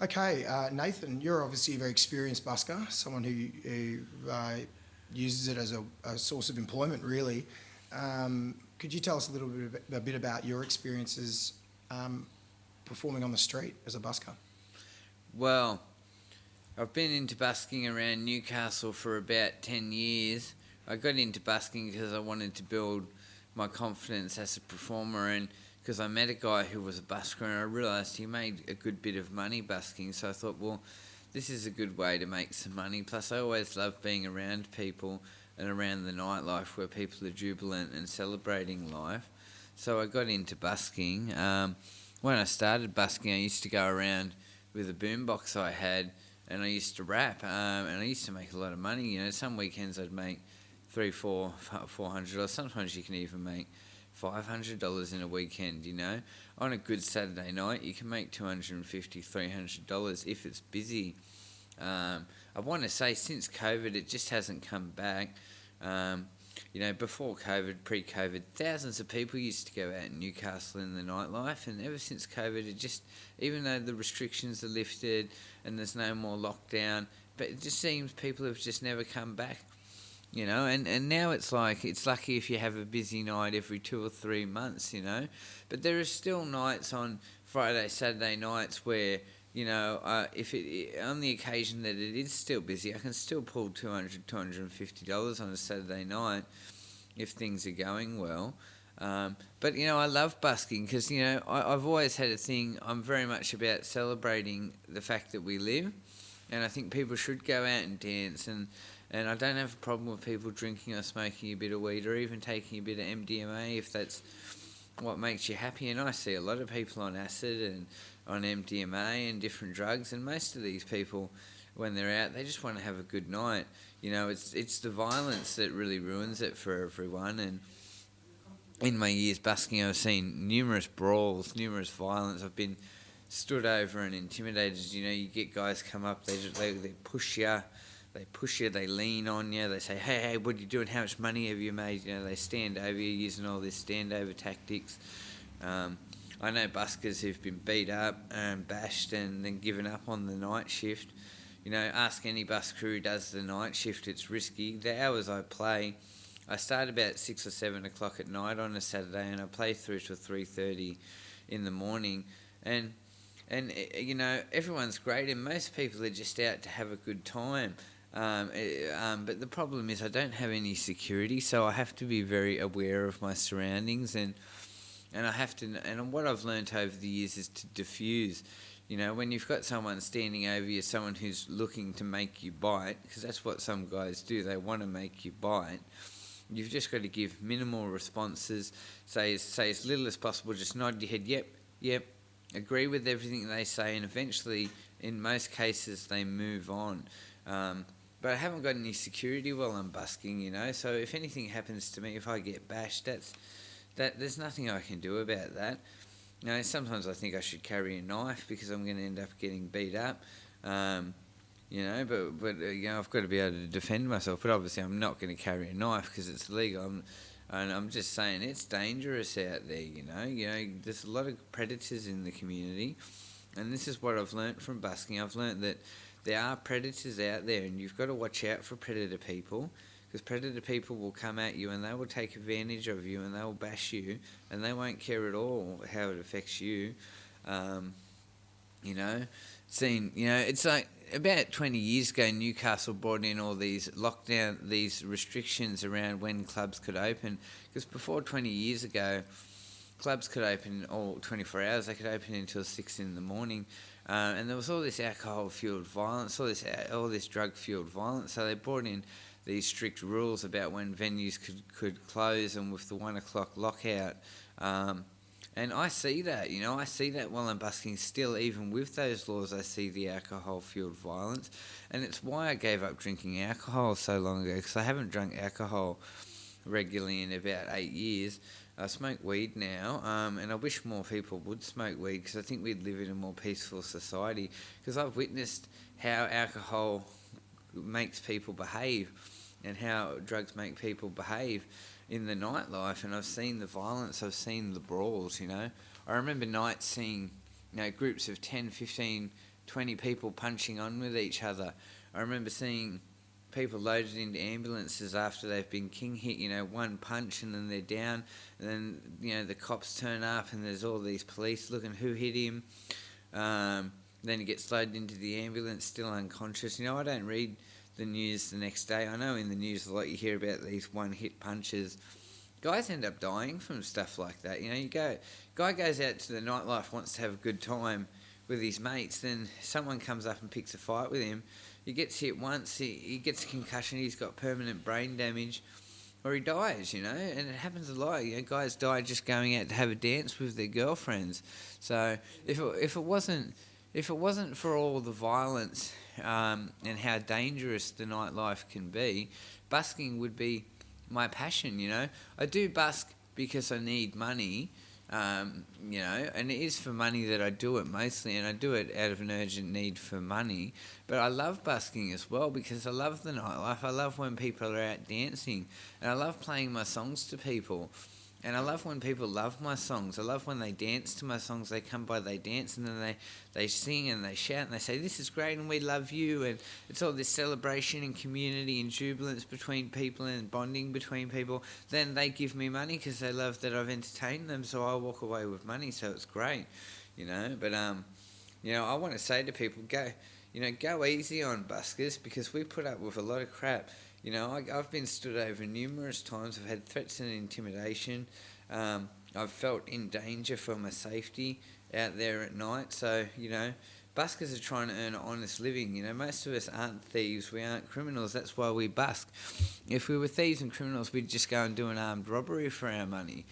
Okay, Nathan, you're obviously a very experienced busker, someone who uses it as a source of employment, really. Could you tell us a bit about your experiences performing on the street as a busker? Well, I've been into busking around Newcastle for about 10 years. I got into busking because I wanted to build my confidence as a performer, and because I met a guy who was a busker and I realised he made a good bit of money busking, so I thought, well, this is a good way to make some money. Plus, I always love being around people and around the nightlife where people are jubilant and celebrating life. So I got into busking. When I started busking, I used to go around with a boombox I had, and I used to rap, and I used to make a lot of money. You know, some weekends I'd make three, $400. Sometimes you can even make $500 in a weekend. You know, on a good Saturday night, you can make $250, $300 if it's busy. I want to say since COVID, it just hasn't come back. You know, before COVID, pre-COVID, thousands of people used to go out in Newcastle in the nightlife, and ever since COVID, it just, even though the restrictions are lifted and there's no more lockdown, but it just seems people have just never come back, you know, and now it's like, it's lucky if you have a busy night every 2 or 3 months, you know, but there are still nights on Friday, Saturday nights where, you know, if on the occasion that it is still busy, I can still pull $250 on a Saturday night if things are going well. But, you know, I love busking because, you know, I've always had a thing, I'm very much about celebrating the fact that we live, and I think people should go out and dance, and I don't have a problem with people drinking or smoking a bit of weed or even taking a bit of MDMA if that's what makes you happy. And I see a lot of people on acid and on MDMA and different drugs, and most of these people, when they're out, they just want to have a good night. You know, it's the violence that really ruins it for everyone. And in my years busking, I've seen numerous brawls, numerous violence. I've been stood over and intimidated. You know, you get guys come up, they push you. They push you, they lean on you, they say, hey, what are you doing, how much money have you made? You know, they stand over you using all this stand-over tactics. I know buskers who've been beat up and bashed and then given up on the night shift. You know, ask any busker who does the night shift, it's risky. The hours I play, I start about 6 or 7 o'clock at night on a Saturday and I play through to 3:30 in the morning. And you know, everyone's great and most people are just out to have a good time. But the problem is I don't have any security, so I have to be very aware of my surroundings, and I have to. And what I've learnt over the years is to diffuse. You know, when you've got someone standing over you, someone who's looking to make you bite, because that's what some guys do. They want to make you bite. You've just got to give minimal responses. Say as little as possible. Just nod your head. Yep. Agree with everything they say, and eventually, in most cases, they move on. But I haven't got any security while I'm busking, you know, so if anything happens to me, if I get bashed, there's nothing I can do about that. You know, sometimes I think I should carry a knife because I'm going to end up getting beat up, you know, but you know, I've got to be able to defend myself, but obviously I'm not going to carry a knife because it's illegal, and I'm just saying it's dangerous out there, you know, there's a lot of predators in the community, and this is what I've learnt from busking. I've learnt that there are predators out there, and you've got to watch out for predator people, because predator people will come at you and they will take advantage of you and they will bash you and they won't care at all how it affects you. You know, it's like about 20 years ago, Newcastle brought in all these these restrictions around when clubs could open, because before 20 years ago, clubs could open all 24 hours. They could open until 6 in the morning. And there was all this alcohol-fueled violence, all this drug-fueled violence. So they brought in these strict rules about when venues could close, and with the 1 o'clock lockout. And I see that, you know, while I'm busking still. Even with those laws, I see the alcohol-fueled violence. And it's why I gave up drinking alcohol so long ago, because I haven't drunk alcohol regularly in about 8 years. I smoke weed now, and I wish more people would smoke weed, because I think we'd live in a more peaceful society, because I've witnessed how alcohol makes people behave and how drugs make people behave in the nightlife, and I've seen the violence, I've seen the brawls, you know. I remember nights seeing, you know, groups of 10, 15 20 people punching on with each other. I remember seeing people loaded into ambulances after they've been king hit, one punch and then they're down, and then, the cops turn up and there's all these police looking who hit him. Then he gets loaded into the ambulance still unconscious. I don't read the news the next day. I know in the news a lot you hear about these one-hit punches. Guys end up dying from stuff like that. Guy goes out to the nightlife, wants to have a good time with his mates, then someone comes up and picks a fight with him. He gets hit once, he gets a concussion, he's got permanent brain damage, or he dies, and it happens a lot. Guys die just going out to have a dance with their girlfriends. So if it wasn't for all the violence and how dangerous the nightlife can be, busking would be my passion. I do busk because I need money. And it is for money that I do it mostly, and I do it out of an urgent need for money. But I love busking as well because I love the nightlife. I love when people are out dancing, and I love playing my songs to people. And I love when people love my songs. I love when they dance to my songs. They come by, they dance, and then they sing and they shout and they say, "This is great and we love you." And it's all this celebration and community and jubilance between people and bonding between people. Then they give me money because they love that I've entertained them, so I walk away with money, so it's great, But, I want to say to people, go easy on buskers because we put up with a lot of crap. I've been stood over numerous times. I've had threats and intimidation. I've felt in danger for my safety out there at night. So, buskers are trying to earn an honest living. Most of us aren't thieves. We aren't criminals. That's why we busk. If we were thieves and criminals, we'd just go and do an armed robbery for our money.